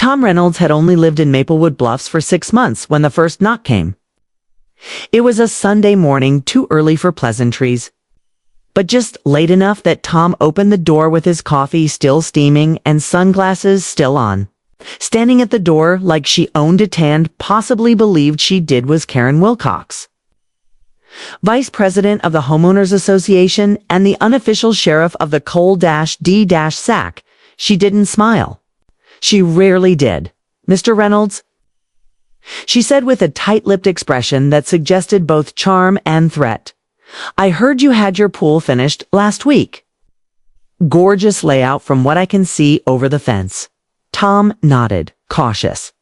Tom Reynolds had only lived in Maplewood Bluffs for 6 months when the first knock came. It was a Sunday morning, too early for pleasantries, but just late enough that Tom opened the door with his coffee still steaming and sunglasses still on. Standing at the door like she owned it and possibly believed she did was Karen Wilcox, Vice President of the Homeowners Association and the unofficial sheriff of the Cole-D-Sac. She didn't smile. She rarely did. "Mr. Reynolds?" she said with a tight-lipped expression that suggested both charm and threat. "I heard you had your pool finished last week." Gorgeous layout from what I can see over the fence. Tom nodded, cautious.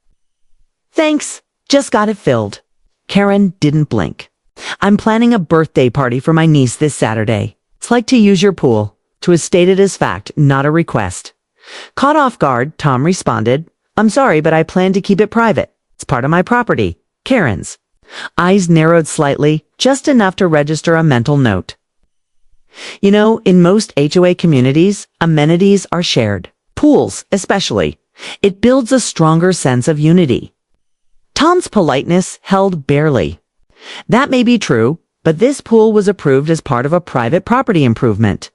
"Thanks, just got it filled." Karen didn't blink. "I'm planning a birthday party for my niece this Saturday. It's like to use your pool," to have stated as fact, not a request. Caught off guard, Tom responded, "I'm sorry, but I plan to keep it private. It's part of my property, Karen's." Eyes narrowed slightly, just enough to register a mental note. You know, in most HOA communities, amenities are shared. Pools, especially. It builds a stronger sense of unity. Tom's politeness held barely. That may be true, but this pool was approved as part of a private property improvement.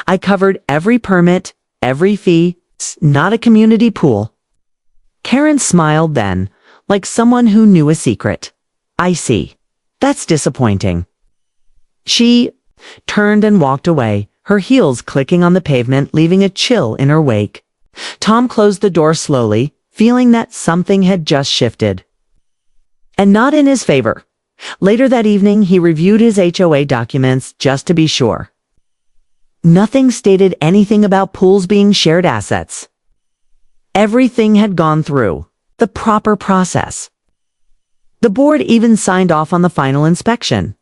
I covered every permit, every fee. It's not a community pool. Karen smiled then, like someone who knew a secret. "I see. That's disappointing." She turned and walked away, her heels clicking on the pavement, leaving a chill in her wake. Tom closed the door slowly, feeling that something had just shifted. And not in his favor. Later that evening, he reviewed his HOA documents just to be sure. Nothing stated anything about pools being shared assets. Everything had gone through the proper process. The board even signed off on the final inspection.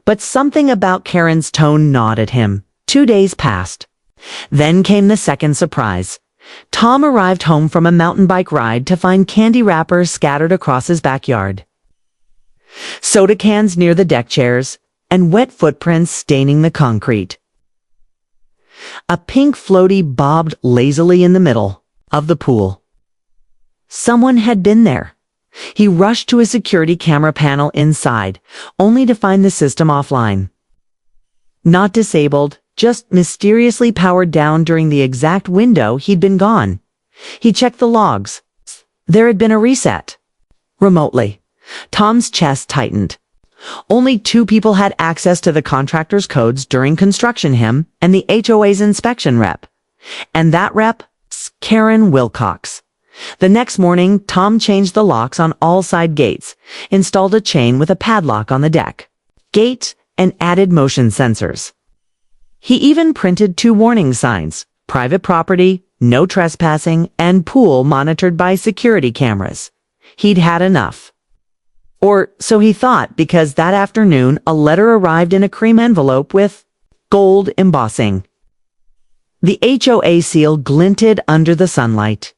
But something about Karen's tone gnawed at him. 2 days passed. Then came the second surprise. Tom arrived home from a mountain bike ride to find candy wrappers scattered across his backyard, soda cans near the deck chairs, and wet footprints staining the concrete. A pink floaty bobbed lazily in the middle of the pool. Someone had been there. He rushed to a security camera panel inside, only to find the system offline. Not disabled, just mysteriously powered down during the exact window he'd been gone. He checked the logs. There had been a reset. Remotely. Tom's chest tightened. Only 2 people had access to the contractor's codes during construction, him and the HOA's inspection rep. And that rep, Karen Wilcox. The next morning, Tom changed the locks on all side gates, installed a chain with a padlock on the deck, gate, and added motion sensors. He even printed 2 warning signs: private property, no trespassing, and pool monitored by security cameras. He'd had enough. Or so he thought, because that afternoon a letter arrived in a cream envelope with gold embossing. The HOA seal glinted under the sunlight.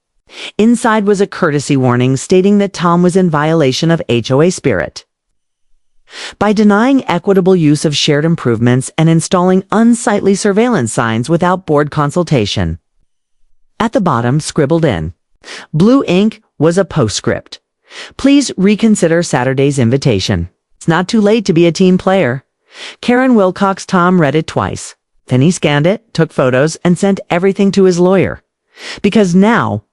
Inside was a courtesy warning stating that Tom was in violation of HOA spirit by denying equitable use of shared improvements and installing unsightly surveillance signs without board consultation. At the bottom, scribbled in blue ink, was a postscript. "Please reconsider Saturday's invitation. It's not too late to be a team player." Karen Wilcox. Tom read it twice. Then he scanned it, took photos, and sent everything to his lawyer. Because now,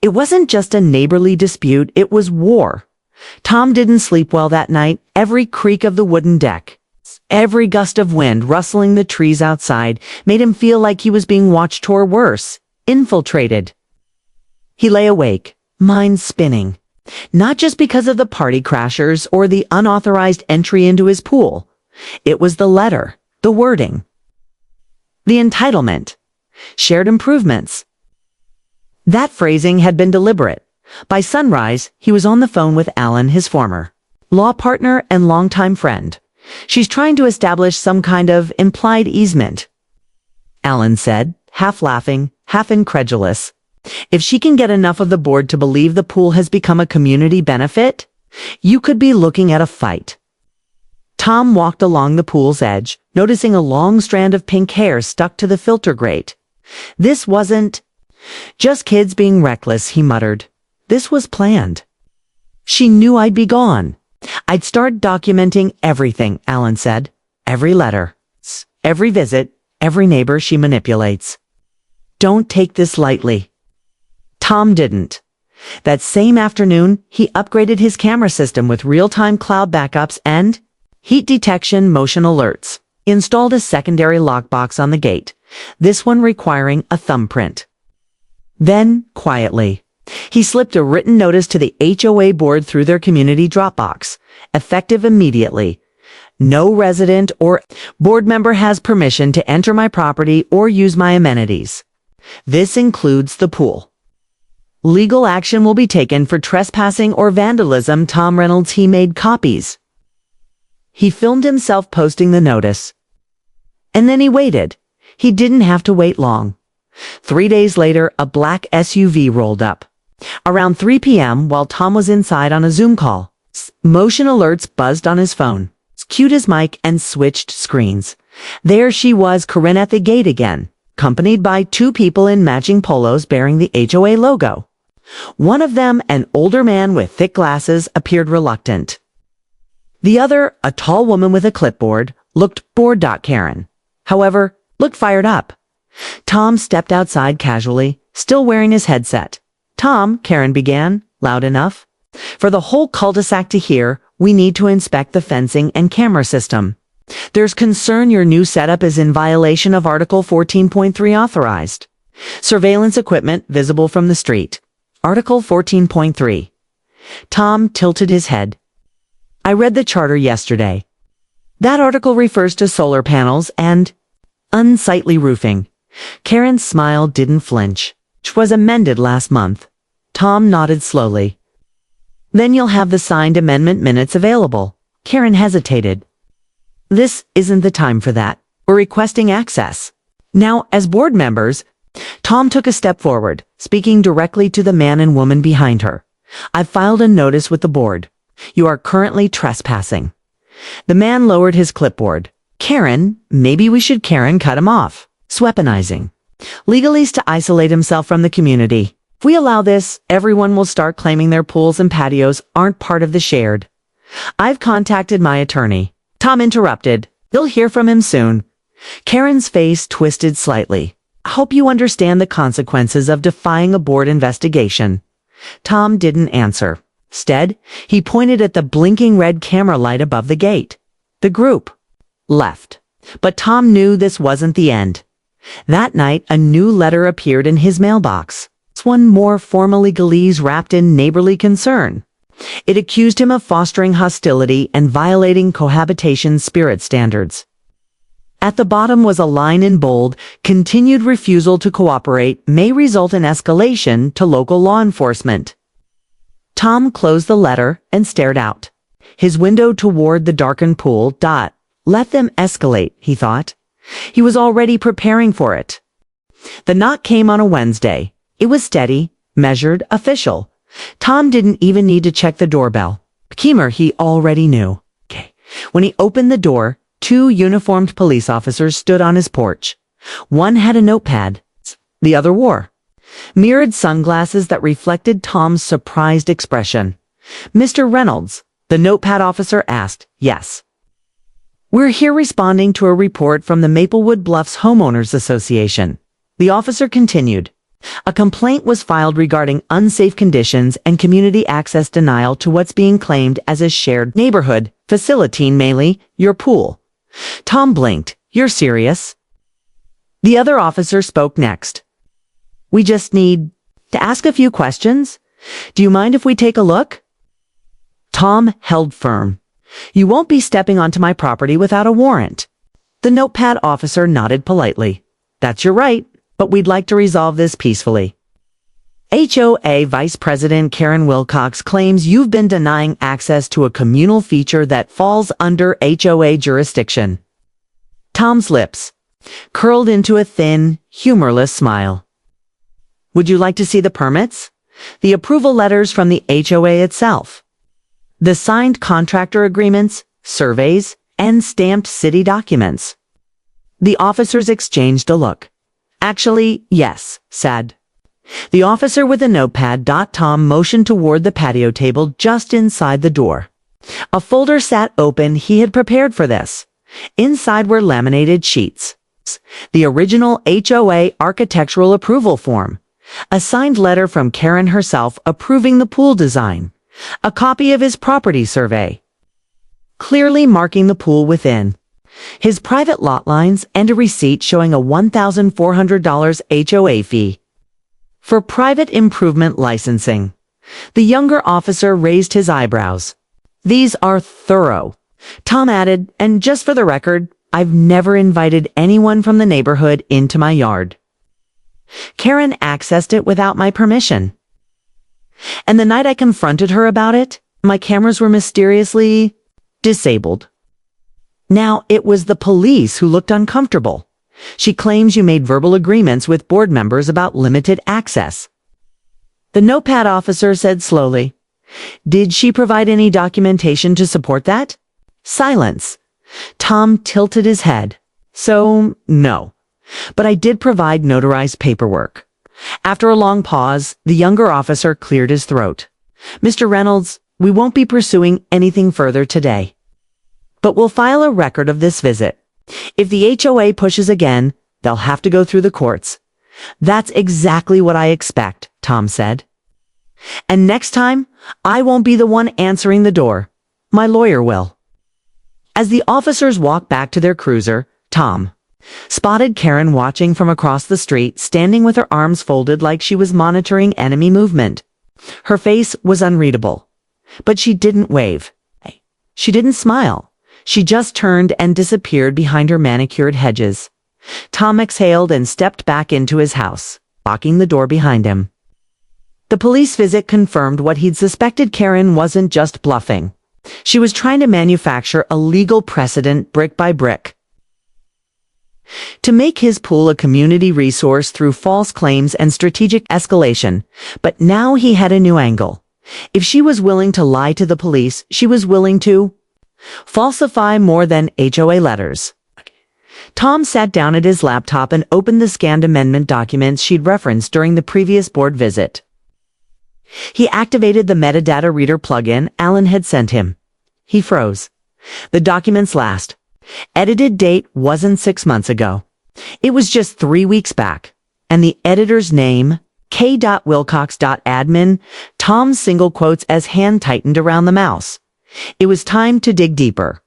it wasn't just a neighborly dispute, it was war. Tom didn't sleep well that night. Every creak of the wooden deck, every gust of wind rustling the trees outside made him feel like he was being watched, or worse, infiltrated. He lay awake, mind spinning. Not just because of the party crashers or the unauthorized entry into his pool. It was the letter, the wording, the entitlement, shared improvements. That phrasing had been deliberate. By sunrise, he was on the phone with Alan, his former law partner and longtime friend. "She's trying to establish some kind of implied easement," Alan said, half laughing, half incredulous. "If she can get enough of the board to believe the pool has become a community benefit, you could be looking at a fight." Tom walked along the pool's edge, noticing a long strand of pink hair stuck to the filter grate. This wasn't Just kids being reckless, he muttered. This was planned. She knew I'd be gone. I'd start documenting everything, Alan said. Every letter, every visit, every neighbor she manipulates. Don't take this lightly. Tom didn't. That same afternoon, he upgraded his camera system with real-time cloud backups and heat detection motion alerts. Installed a secondary lockbox on the gate, this one requiring a thumbprint. Then, quietly, he slipped a written notice to the HOA board through their community Dropbox, effective immediately. No resident or board member has permission to enter my property or use my amenities. This includes the pool. Legal action will be taken for trespassing or vandalism. Tom Reynolds. He made copies. He filmed himself posting the notice. And then he waited. He didn't have to wait long. 3 days later, a black SUV rolled up. Around 3 p.m., while Tom was inside on a Zoom call, motion alerts buzzed on his phone, cued his mic, and switched screens. There she was, Corinne, at the gate again, accompanied by 2 people in matching polos bearing the HOA logo. One of them, an older man with thick glasses, appeared reluctant. The other, a tall woman with a clipboard, looked bored. Karen, however, looked fired up. Tom stepped outside casually, still wearing his headset. Tom, Karen began, loud enough for the whole cul-de-sac to hear, we need to inspect the fencing and camera system. There's concern your new setup is in violation of Article 14.3 authorized. Surveillance equipment visible from the street. Article 14.3. Tom tilted his head. I read the charter yesterday. That article refers to solar panels and unsightly roofing. Karen's smile didn't flinch. Which was amended last month. Tom nodded slowly. Then you'll have the signed amendment minutes available. Karen hesitated. This isn't the time for that. We're requesting access. Now, as board members, Tom took a step forward, speaking directly to the man and woman behind her. I've filed a notice with the board. You are currently trespassing. The man lowered his clipboard. Karen, maybe we should cut him off. Weaponizing. Legalese to isolate himself from the community. If we allow this, everyone will start claiming their pools and patios aren't part of the shared. I've contacted my attorney. Tom interrupted. You'll hear from him soon. Karen's face twisted slightly. I hope you understand the consequences of defying a board investigation. Tom didn't answer. Instead, he pointed at the blinking red camera light above the gate. The group left. But Tom knew this wasn't the end. That night, a new letter appeared in his mailbox. It's one more formal legalese wrapped in neighborly concern. It accused him of fostering hostility and violating cohabitation spirit standards. At the bottom was a line in bold, continued refusal to cooperate may result in escalation to local law enforcement. Tom closed the letter and stared out. His window toward the darkened pool. Let them escalate, he thought. He was already preparing for it. The knock came on a Wednesday. It was steady, measured, official. Tom didn't even need to check the doorbell. Keemer he already knew. When he opened the door, 2 uniformed police officers stood on his porch. One had a notepad. The other wore mirrored sunglasses that reflected Tom's surprised expression. Mr. Reynolds, the notepad officer asked. Yes. We're here responding to a report from the Maplewood Bluffs Homeowners Association. The officer continued. A complaint was filed regarding unsafe conditions and community access denial to what's being claimed as a shared neighborhood facility, mainly your pool. Tom blinked. You're serious? The other officer spoke next. We just need to ask a few questions. Do you mind if we take a look? Tom held firm. You won't be stepping onto my property without a warrant. The notepad officer nodded politely. That's your right, but we'd like to resolve this peacefully. HOA Vice President Karen Wilcox claims you've been denying access to a communal feature that falls under HOA jurisdiction. Tom's lips curled into a thin, humorless smile. Would you like to see the permits? The approval letters from the HOA itself? The signed contractor agreements, surveys, and stamped city documents? The officers exchanged a look. Actually, yes, said The officer with a notepad. Tom motioned toward the patio table just inside the door. A folder sat open. He had prepared for this. Inside were laminated sheets. The original HOA architectural approval form. A signed letter from Karen herself approving the pool design. A copy of his property survey, clearly marking the pool within. His private lot lines and a receipt showing a $1,400 HOA fee for private improvement licensing. The younger officer raised his eyebrows. These are thorough. Tom added, and just for the record, I've never invited anyone from the neighborhood into my yard. Karen accessed it without my permission. And the night I confronted her about it, my cameras were mysteriously disabled. Now it was the police who looked uncomfortable. She claims you made verbal agreements with board members about limited access. The notepad officer said slowly, did she provide any documentation to support that? Silence. Tom tilted his head. So, no. But I did provide notarized paperwork. After a long pause, the younger officer cleared his throat. Mr. Reynolds, we won't be pursuing anything further today. But we'll file a record of this visit. If the HOA pushes again, they'll have to go through the courts. That's exactly what I expect, Tom said. And next time, I won't be the one answering the door. My lawyer will. As the officers walked back to their cruiser, Tom spotted Karen watching from across the street, standing with her arms folded like she was monitoring enemy movement. Her face was unreadable, but she didn't wave. She didn't smile. She just turned and disappeared behind her manicured hedges. Tom exhaled and stepped back into his house, locking the door behind him. The police visit confirmed what he'd suspected. Karen wasn't just bluffing. She was trying to manufacture a legal precedent brick by brick to make his pool a community resource through false claims and strategic escalation. But now he had a new angle. If she was willing to lie to the police, she was willing to falsify more than HOA letters. Tom sat down at his laptop and opened the scanned amendment documents she'd referenced during the previous board visit. He activated the metadata reader plugin Alan had sent him. He froze. The documents last. Edited date wasn't 6 months ago. It was just 3 weeks back. And the editor's name, k.wilcox.admin, Tom's single quotes as hand tightened around the mouse. It was time to dig deeper.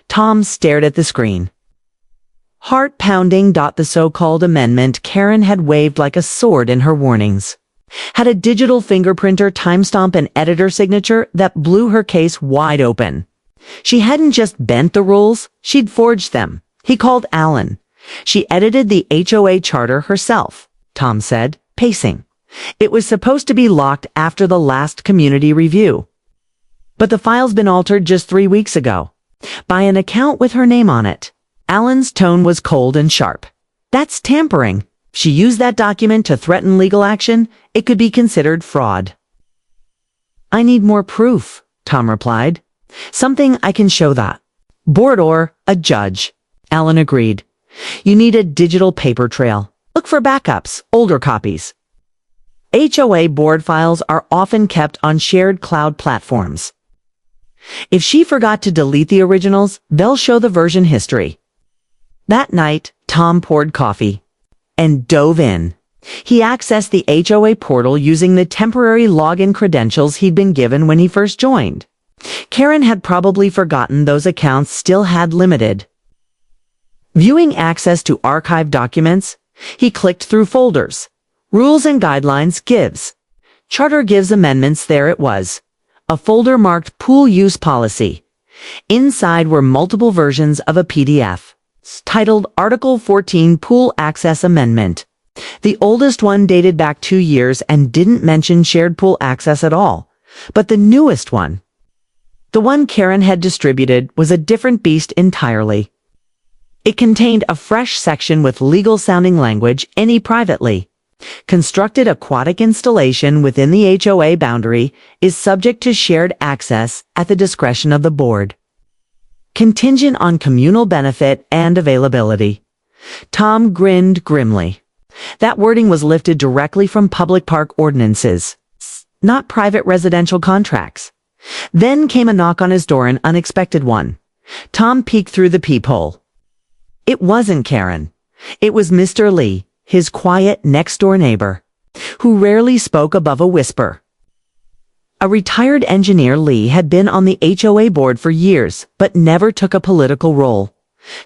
Tom stared at the screen. Heart pounding. The so-called amendment Karen had waved like a sword in her warnings had a digital fingerprinter, timestamp, and editor signature that blew her case wide open. She hadn't just bent the rules, she'd forged them. He called Alan. She edited the HOA charter herself, Tom said, pacing. It was supposed to be locked after the last community review. But the file's been altered just 3 weeks ago by an account with her name on it. Alan's tone was cold and sharp. That's tampering. She used that document to threaten legal action. It could be considered fraud. I need more proof, Tom replied. Something I can show that. Board or a judge. Alan agreed. You need a digital paper trail. Look for backups, older copies. HOA board files are often kept on shared cloud platforms. If she forgot to delete the originals, they'll show the version history. That night, Tom poured coffee and dove in. He accessed the HOA portal using the temporary login credentials he'd been given when he first joined. Karen had probably forgotten those accounts still had limited viewing access to archived documents. He clicked through folders. Rules and guidelines gives. Charter gives amendments. There it was. A folder marked Pool Use Policy. Inside were multiple versions of a PDF titled Article 14 Pool Access Amendment. The oldest one dated back 2 years and didn't mention shared pool access at all. But the newest one, the one Karen had distributed, was a different beast entirely. It contained a fresh section with legal-sounding language. Any privately constructed aquatic installation within the HOA boundary is subject to shared access at the discretion of the board, contingent on communal benefit and availability. Tom grinned grimly. That wording was lifted directly from public park ordinances, not private residential contracts. Then came a knock on his door, an unexpected one. Tom peeked through the peephole. It wasn't Karen. It was Mr. Lee, his quiet next-door neighbor, who rarely spoke above a whisper. A retired engineer, Lee had been on the HOA board for years, but never took a political role.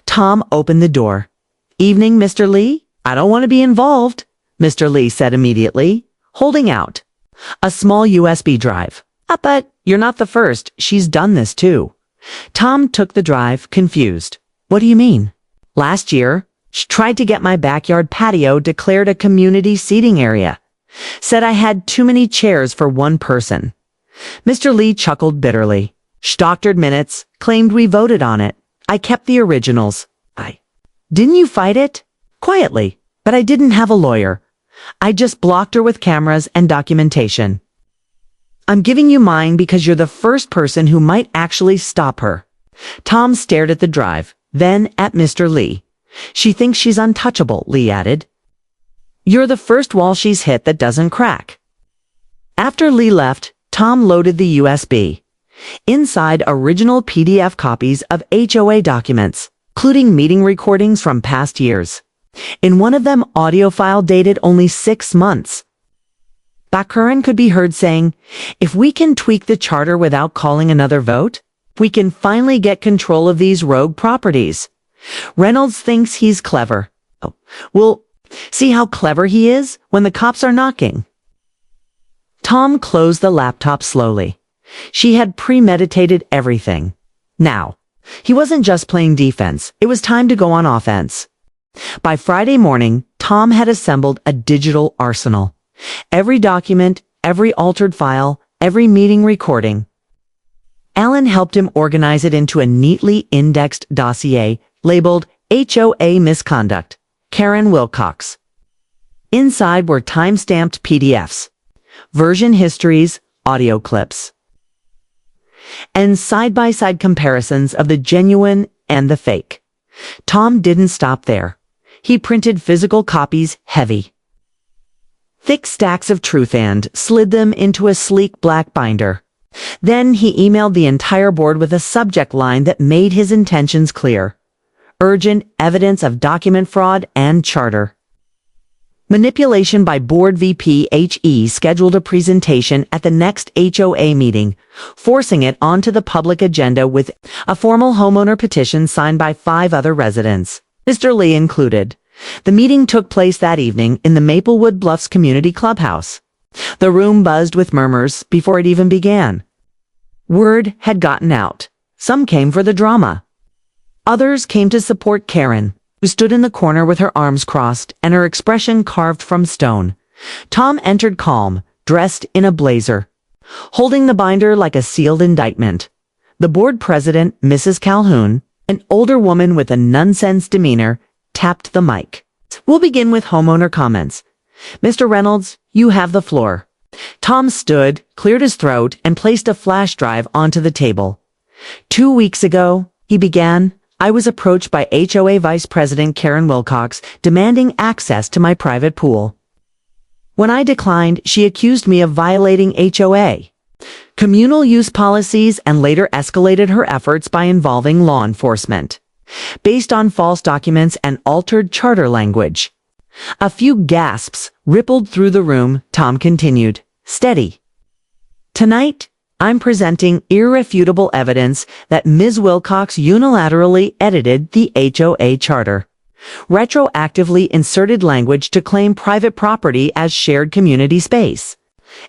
Tom opened the door. "Evening, Mr. Lee? I don't want to be involved," Mr. Lee said immediately, holding out a small USB drive. But you're not the first. She's done this too." Tom took the drive, confused. "What do you mean?" "Last year, she tried to get my backyard patio declared a community seating area. Said I had too many chairs for one person." Mr. Lee chuckled bitterly. "Doctored minutes, claimed we voted on it. I kept the originals. Didn't you fight it?" "Quietly, but I didn't have a lawyer. I just blocked her with cameras and documentation. I'm giving you mine because you're the first person who might actually stop her." Tom stared at the drive, then at Mr. Lee. "She thinks she's untouchable," Lee added. "You're the first wall she's hit that doesn't crack." After Lee left, Tom loaded the USB. Inside, original PDF copies of HOA documents, including meeting recordings from past years. In one of them, audio file dated only 6 months. Karen could be heard saying, "If we can tweak the charter without calling another vote, we can finally get control of these rogue properties. Reynolds thinks he's clever. We'll see how clever he is when the cops are knocking." Tom closed the laptop slowly. She had premeditated everything. Now, he wasn't just playing defense. It was time to go on offense. By Friday morning, Tom had assembled a digital arsenal. Every document, every altered file, every meeting recording. Alan helped him organize it into a neatly indexed dossier labeled HOA Misconduct, Karen Wilcox. Inside were time-stamped PDFs, version histories, audio clips, and side-by-side comparisons of the genuine and the fake. Tom didn't stop there. He printed physical copies, heavy, thick stacks of truth, and slid them into a sleek black binder. Then he emailed the entire board with a subject line that made his intentions clear: urgent evidence of document fraud and charter manipulation by board VP HE scheduled a presentation at the next HOA meeting, forcing it onto the public agenda with a formal homeowner petition signed by 5 other residents, Mr. Lee included. The meeting took place that evening in the Maplewood Bluffs Community Clubhouse. The room buzzed with murmurs before it even began. Word had gotten out. Some came for the drama. Others came to support Karen, who stood in the corner with her arms crossed and her expression carved from stone. Tom entered calm, dressed in a blazer, holding the binder like a sealed indictment. The board president, Mrs. Calhoun, an older woman with a nonsense demeanor, tapped the mic. "We'll begin with homeowner comments. Mr. Reynolds, you have the floor." Tom stood, cleared his throat, and placed a flash drive onto the table. "2 weeks ago," he began, "I was approached by HOA Vice President Karen Wilcox demanding access to my private pool. When I declined, she accused me of violating HOA communal use policies and later escalated her efforts by involving law enforcement, based on false documents and altered charter language." A few gasps rippled through the room. Tom continued, steady. "Tonight, I'm presenting irrefutable evidence that Ms. Wilcox unilaterally edited the HOA charter, retroactively inserted language to claim private property as shared community space,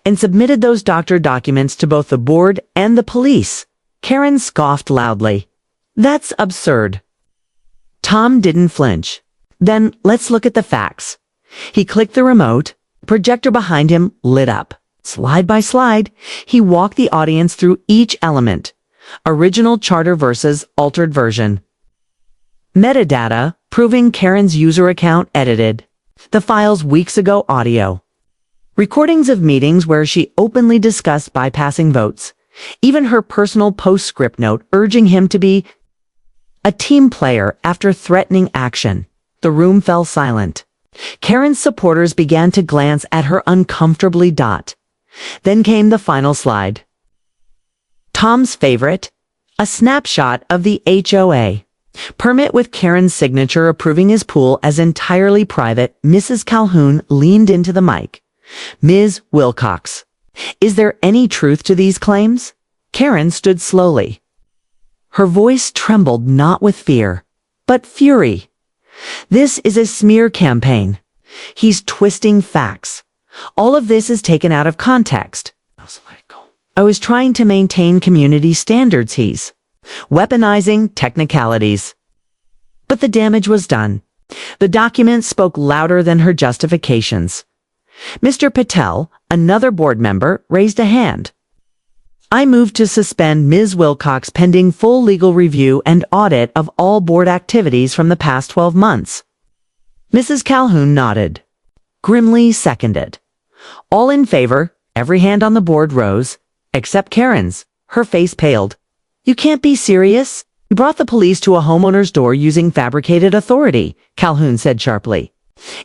and submitted those doctored documents to both the board and the police." Karen scoffed loudly. "That's absurd." Tom didn't flinch. "Then let's look at the facts." He clicked the remote. Projector behind him lit up. Slide by slide, he walked the audience through each element. Original charter versus altered version. Metadata, proving Karen's user account edited. The files weeks ago audio. Recordings of meetings where she openly discussed bypassing votes. Even her personal postscript note urging him to be a team player after threatening action. The room fell silent. Karen's supporters began to glance at her uncomfortably. Then came the final slide. Tom's favorite, a snapshot of the HOA. Permit with Karen's signature approving his pool as entirely private. Mrs. Calhoun leaned into the mic. Ms. Wilcox, is there any truth to these claims? Karen stood slowly. Her voice trembled not with fear, but fury. This is a smear campaign. He's twisting facts. All of this is taken out of context. I was trying to maintain community standards. He's weaponizing technicalities. But the damage was done. The document spoke louder than her justifications. Mr. Patel, another board member, raised a hand. I move to suspend Ms. Wilcox pending full legal review and audit of all board activities from the past 12 months. Mrs. Calhoun nodded. Grimly seconded. All in favor, every hand on the board rose, except Karen's. Her face paled. You can't be serious? You brought the police to a homeowner's door using fabricated authority, Calhoun said sharply.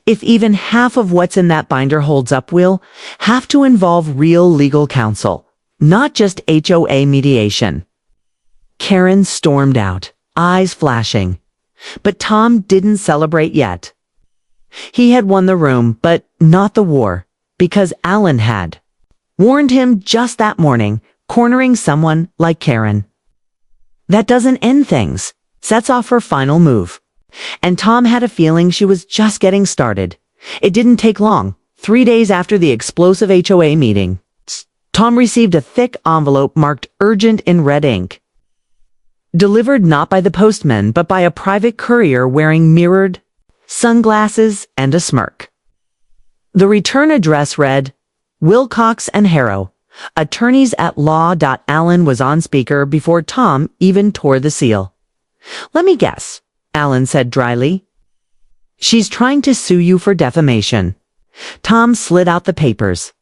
If even half of what's in that binder holds up, we'll have to involve real legal counsel. Not just HOA mediation. Karen stormed out, eyes flashing. But Tom didn't celebrate yet. He had won the room, but not the war, because Alan had warned him just that morning, cornering someone like Karen. That doesn't end things, sets off her final move. And Tom had a feeling she was just getting started. It didn't take long, 3 days after the explosive HOA meeting. Tom received a thick envelope marked urgent in red ink. Delivered not by the postman, but by a private courier wearing mirrored sunglasses and a smirk. The return address read, Wilcox and Harrow, attorneys at law. Alan was on speaker before Tom even tore the seal. Let me guess, Alan said dryly. She's trying to sue you for defamation. Tom slid out the papers.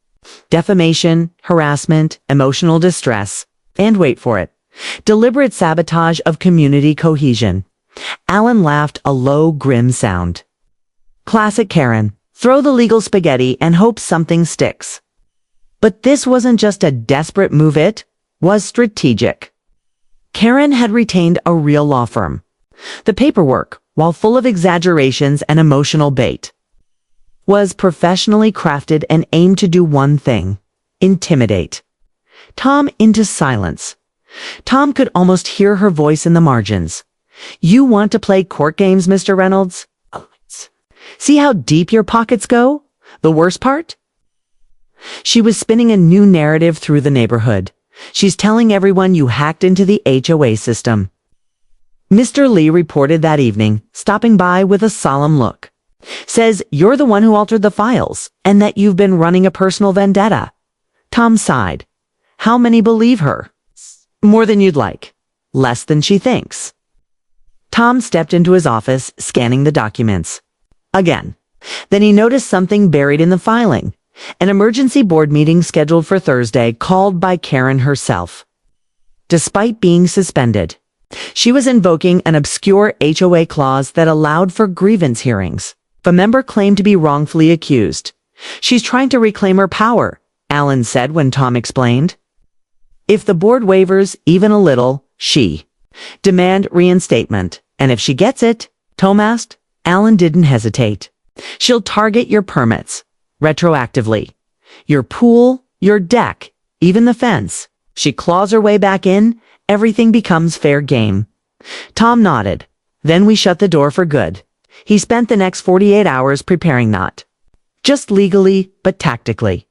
Defamation, harassment, emotional distress, and wait for it, deliberate sabotage of community cohesion. Alan laughed a low, grim sound. Classic Karen. Throw the legal spaghetti and hope something sticks. But this wasn't just a desperate move, it was strategic. Karen had retained a real law firm. The paperwork, while full of exaggerations and emotional bait, was professionally crafted and aimed to do one thing: intimidate Tom into silence. Tom could almost hear her voice in the margins. You want to play court games, Mr. Reynolds? See how deep your pockets go? The worst part? She was spinning a new narrative through the neighborhood. She's telling everyone you hacked into the HOA system. Mr. Lee reported that evening, stopping by with a solemn look. Says you're the one who altered the files, and that you've been running a personal vendetta. Tom sighed. How many believe her? More than you'd like. Less than she thinks. Tom stepped into his office, scanning the documents. Again. Then he noticed something buried in the filing. An emergency board meeting scheduled for Thursday, called by Karen herself. Despite being suspended, she was invoking an obscure HOA clause that allowed for grievance hearings. If a member claimed to be wrongfully accused, she's trying to reclaim her power, Alan said when Tom explained. If the board wavers even a little, she demand reinstatement. And if she gets it, Tom asked. Alan didn't hesitate. She'll target your permits, retroactively. Your pool, your deck, even the fence. She claws her way back in, everything becomes fair game. Tom nodded. Then we shut the door for good. He spent the next 48 hours preparing not just legally, but tactically.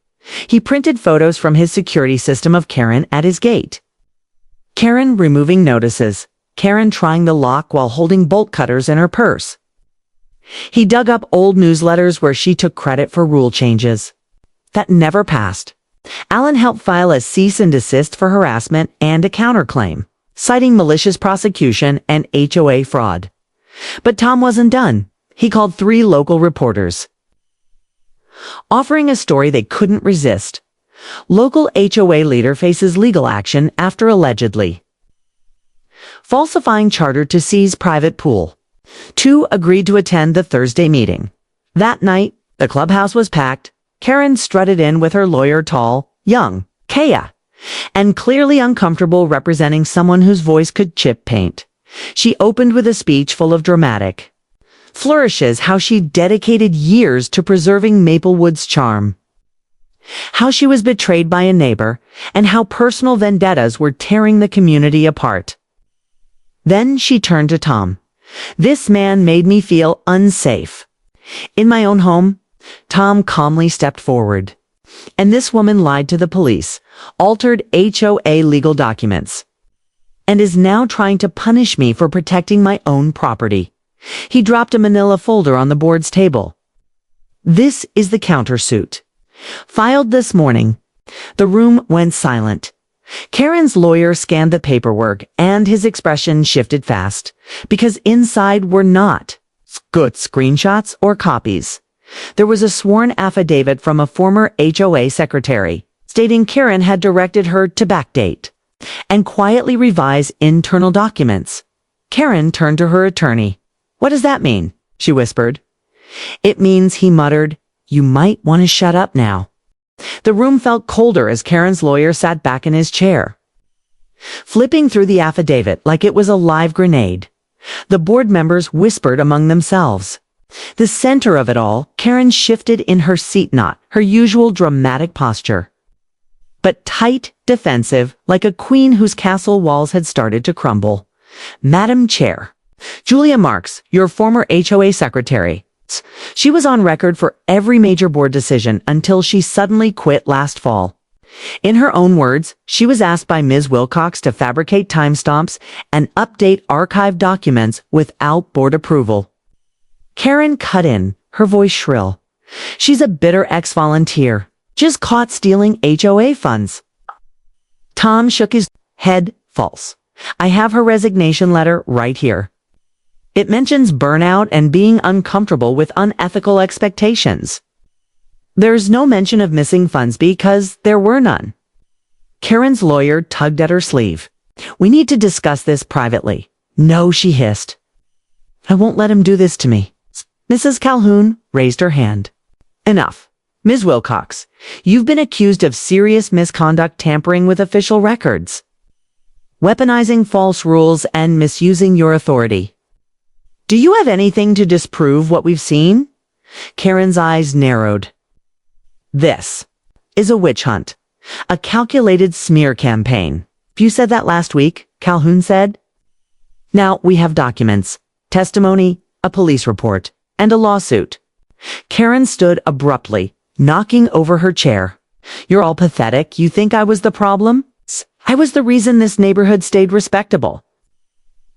He printed photos from his security system of Karen at his gate. Karen removing notices. Karen trying the lock while holding bolt cutters in her purse. He dug up old newsletters where she took credit for rule changes. That never passed. Alan helped file a cease and desist for harassment and a counterclaim, citing malicious prosecution and HOA fraud. But Tom wasn't done. He called 3 local reporters, offering a story they couldn't resist. Local HOA leader faces legal action after allegedly falsifying charter to seize private pool. 2 agreed to attend the Thursday meeting. That night, the clubhouse was packed. Karen strutted in with her lawyer, tall, young, Kaya, and clearly uncomfortable representing someone whose voice could chip paint. She opened with a speech full of dramatic flourishes, how she dedicated years to preserving Maplewood's charm, how she was betrayed by a neighbor, and how personal vendettas were tearing the community apart. Then she turned to Tom. This man made me feel unsafe. In my own home, Tom calmly stepped forward. And this woman lied to the police, altered HOA legal documents, and is now trying to punish me for protecting my own property. He dropped a manila folder on the board's table. This is the countersuit. Filed this morning. The room went silent. Karen's lawyer scanned the paperwork, and his expression shifted fast, because inside were not good screenshots or copies. There was a sworn affidavit from a former HOA secretary, stating Karen had directed her to backdate and quietly revise internal documents. Karen turned to her attorney. "What does that mean?" she whispered. "It means," he muttered, "you might want to shut up now." The room felt colder as Karen's lawyer sat back in his chair, flipping through the affidavit like it was a live grenade. The board members whispered among themselves. The center of it all, Karen shifted in her seat, not her usual dramatic posture, but tight, defensive, like a queen whose castle walls had started to crumble. "Madam Chair, Julia Marks, your former HOA secretary. She was on record for every major board decision until she suddenly quit last fall. In her own words, she was asked by Ms. Wilcox to fabricate timestamps and update archived documents without board approval." Karen cut in, her voice shrill. "She's a bitter ex-volunteer, just caught stealing HOA funds." Tom shook his head. "False. I have her resignation letter right here. It mentions burnout and being uncomfortable with unethical expectations. There's no mention of missing funds because there were none." Karen's lawyer tugged at her sleeve. "We need to discuss this privately." "No," she hissed. "I won't let him do this to me." Mrs. Calhoun raised her hand. "Enough. Ms. Wilcox, you've been accused of serious misconduct, tampering with official records, weaponizing false rules, and misusing your authority. Do you have anything to disprove what we've seen?" Karen's eyes narrowed. "This is a witch hunt, a calculated smear campaign. You said that last week," Calhoun said. "Now we have documents, testimony, a police report, and a lawsuit." Karen stood abruptly, knocking over her chair. "You're all pathetic. You think I was the problem? I was the reason this neighborhood stayed respectable.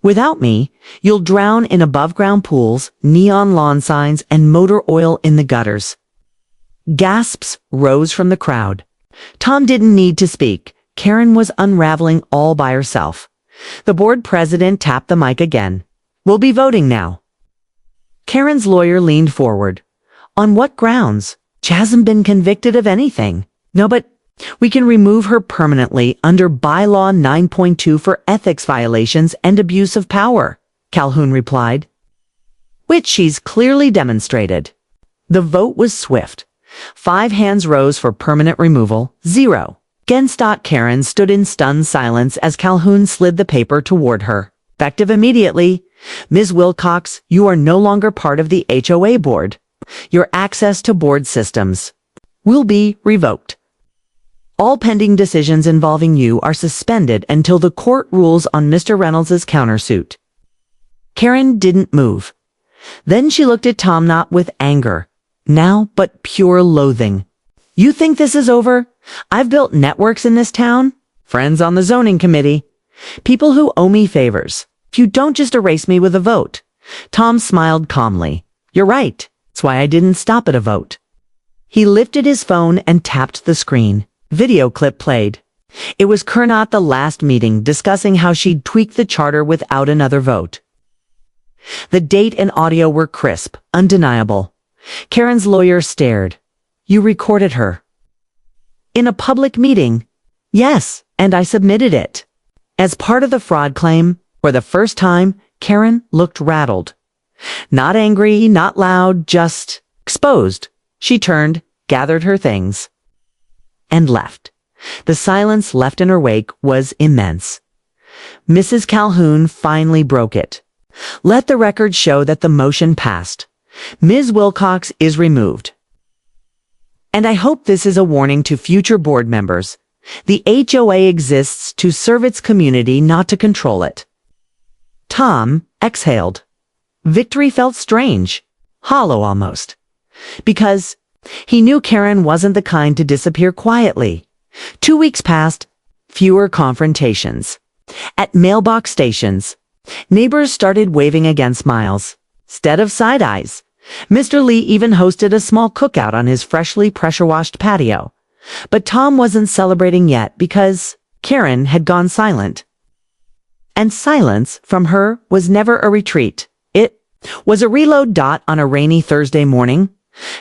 Without me, you'll drown in above-ground pools, neon lawn signs, and motor oil in the gutters." Gasps rose from the crowd. Tom didn't need to speak. Karen was unraveling all by herself. The board president tapped the mic again. "We'll be voting now." Karen's lawyer leaned forward. "On what grounds? She hasn't been convicted of anything." "No, but we can remove her permanently under Bylaw 9.2 for ethics violations and abuse of power," Calhoun replied. "Which she's clearly demonstrated." The vote was swift. 5 hands rose for permanent removal, 0 against. Karen stood in stunned silence as Calhoun slid the paper toward her. "Effective immediately. Ms. Wilcox, you are no longer part of the HOA board. Your access to board systems will be revoked. All pending decisions involving you are suspended until the court rules on Mr. Reynolds' countersuit." Karen didn't move. Then she looked at Tom, not with anger, now but pure loathing. "You think this is over? I've built networks in this town, friends on the zoning committee, people who owe me favors. You don't just erase me with a vote." Tom smiled calmly. "You're right. That's why I didn't stop at a vote." He lifted his phone and tapped the screen. Video clip played. It was Kern at the last meeting discussing how she'd tweaked the charter without another vote. The date and audio were crisp, undeniable. Karen's lawyer stared. "You recorded her?" "In a public meeting?" "Yes, and I submitted it." As part of the fraud claim, for the first time, Karen looked rattled. Not angry, not loud, just Exposed, she turned, gathered her things, and left. The silence left in her wake was immense. Mrs. Calhoun finally broke it. Let the record show that the motion passed. Ms. Wilcox is removed. And I hope this is a warning to future board members. The HOA exists to serve its community, not to control it. Tom exhaled. Victory felt strange, hollow almost. Because he knew Karen wasn't the kind to disappear quietly. 2 weeks passed, fewer confrontations. At mailbox stations, neighbors started waving against Miles, instead of side eyes. Mr. Lee even hosted a small cookout on his freshly pressure-washed patio. But Tom wasn't celebrating yet because Karen had gone silent. And silence from her was never a retreat. It was a reload. On a rainy Thursday morning,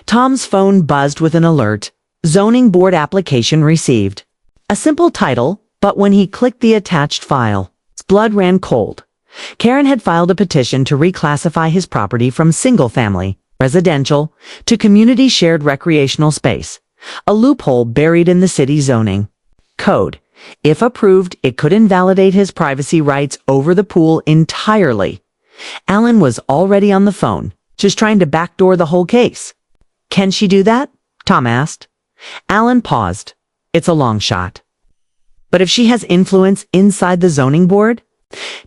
Tom's phone buzzed with an alert. Zoning board application received. A simple title, but when he clicked the attached file, his blood ran cold. Karen had filed a petition to reclassify his property from single-family, residential, to community shared recreational space, a loophole buried in the city zoning code. If approved, it could invalidate his privacy rights over the pool entirely. Alan was already on the phone, just trying to backdoor the whole case. Can she do that? Tom asked. Alan paused. It's a long shot. But if she has influence inside the zoning board?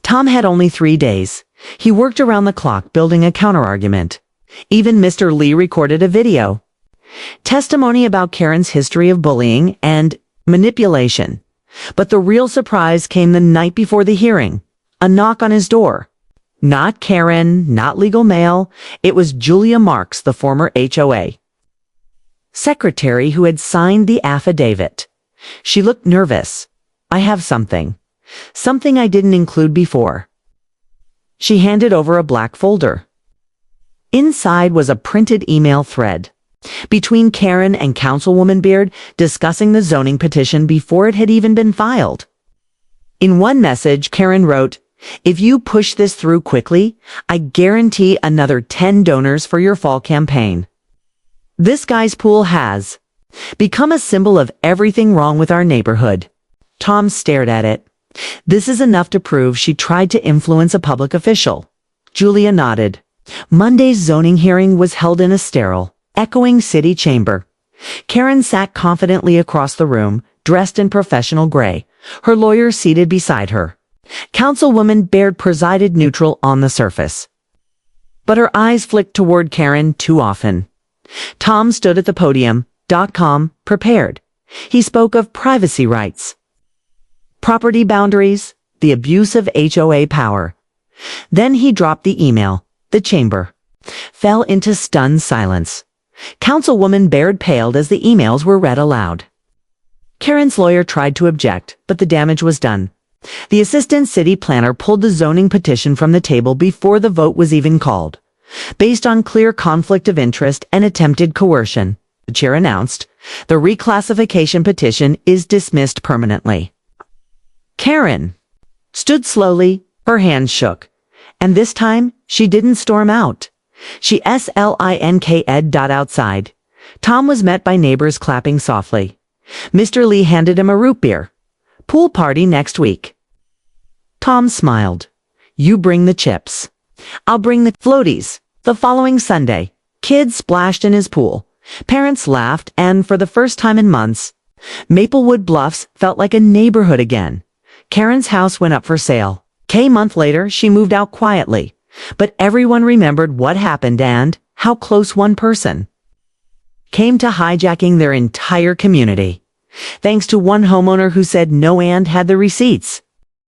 Tom had only 3 days. He worked around the clock building a counterargument. Even Mr. Lee recorded a video. Testimony about Karen's history of bullying and manipulation. But the real surprise came the night before the hearing. A knock on his door. Not Karen, not legal mail. It was Julia Marks, the former HOA secretary who had signed the affidavit. She looked nervous. I have something. Something I didn't include before. She handed over a black folder. Inside was a printed email thread between Karen and Councilwoman Beard discussing the zoning petition before it had even been filed. In one message, Karen wrote, "If you push this through quickly, I guarantee another 10 donors for your fall campaign." This guy's pool has become a symbol of everything wrong with our neighborhood. Tom stared at it. This is enough to prove she tried to influence a public official. Julia nodded. Monday's zoning hearing was held in a sterile, echoing city chamber. Karen sat confidently across the room, dressed in professional gray, her lawyer seated beside her. Councilwoman Baird presided neutral on the surface. But her eyes flicked toward Karen too often. Tom stood at the podium, prepared. He spoke of privacy rights, property boundaries, the abuse of HOA power. Then he dropped the email. The chamber fell into stunned silence. Councilwoman Baird paled as the emails were read aloud. Karen's lawyer tried to object, but the damage was done. The assistant city planner pulled the zoning petition from the table before the vote was even called. Based on clear conflict of interest and attempted coercion, the chair announced, the reclassification petition is dismissed permanently. Karen stood slowly, her hands shook. And this time, she didn't storm out. She slinked outside. Tom was met by neighbors clapping softly. Mr. Lee handed him a root beer. Pool party next week. Tom smiled. You bring the chips. I'll bring the floaties. The following Sunday, kids splashed in his pool. Parents laughed, and for the first time in months, Maplewood Bluffs felt like a neighborhood again. Karen's house went up for sale. A month later, she moved out quietly. But everyone remembered what happened and how close one person came to hijacking their entire community. Thanks to one homeowner who said no and had the receipts.